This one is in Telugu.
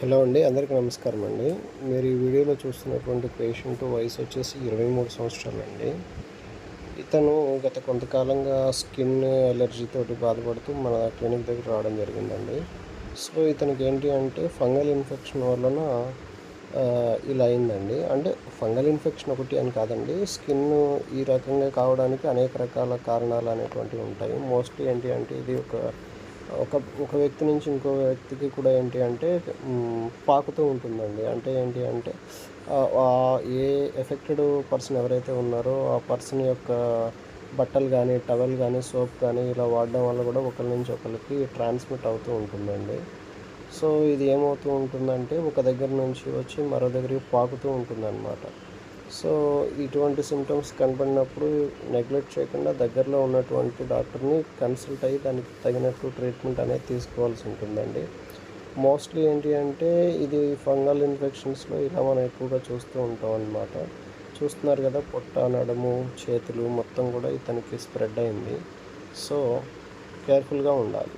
హలో అండి, అందరికీ నమస్కారం అండి. మీరు ఈ వీడియోలో చూస్తున్నటువంటి పేషెంట్ వయసు వచ్చేసి 23 సంవత్సరాలండి. ఇతను గత కొంతకాలంగా స్కిన్ ఎలర్జీతోటి బాధపడుతూ మన క్లినిక్ దగ్గర రావడం జరిగిందండి. సో, ఇతనికి ఏంటి అంటే ఫంగల్ ఇన్ఫెక్షన్ వలన ఇలా అయిందండి. అంటే ఫంగల్ ఇన్ఫెక్షన్ ఒకటి అని కాదండి, స్కిన్ ఈ రకంగా కావడానికి అనేక రకాల కారణాలు అనేటువంటివి ఉంటాయి. మోస్ట్లీ ఏంటి అంటే ఇది ఒక ఒక ఒక వ్యక్తి నుంచి ఇంకో వ్యక్తికి కూడా ఏంటి అంటే పాకుతూ ఉంటుందండి. అంటే ఏంటి అంటే ఏ ఎఫెక్టెడ్ పర్సన్ ఎవరైతే ఉన్నారో ఆ పర్సన్ యొక్క బట్టలు గానీ, టవల్ గానీ, సోప్ గానీ ఇలా వాడడం వల్ల కూడా ఒకరి నుంచి ఒకరికి ట్రాన్స్మిట్ అవుతూ ఉంటుందండి. సో, ఇది ఏమవుతూ ఉంటుందంటే ఒక దగ్గర నుంచి వచ్చి మరో దగ్గరికి పాకుతూ ఉంటుందన్నమాట. సో, ఇటువంటి సింప్టమ్స్ కనపడినప్పుడు నెగ్లెక్ట్ చేయకుండా దగ్గరలో ఉన్నటువంటి డాక్టర్‌ని కన్సల్ట్ అయ్యి దానికి తగినట్టు ట్రీట్మెంట్ అనేది తీసుకోవాల్సి ఉంటుందండి. మోస్ట్లీ ఏంటి అంటే ఇది ఫంగల్ ఇన్ఫెక్షన్స్‌లో ఇలా మనం ఎక్కువగా చూస్తూ ఉంటాం అన్నమాట. చూస్తున్నారు కదా, పొట్ట, నడుము, చేతులు మొత్తం కూడా ఇతనికి స్ప్రెడ్ అయింది. సో, కేర్‌ఫుల్‌గా ఉండాలి.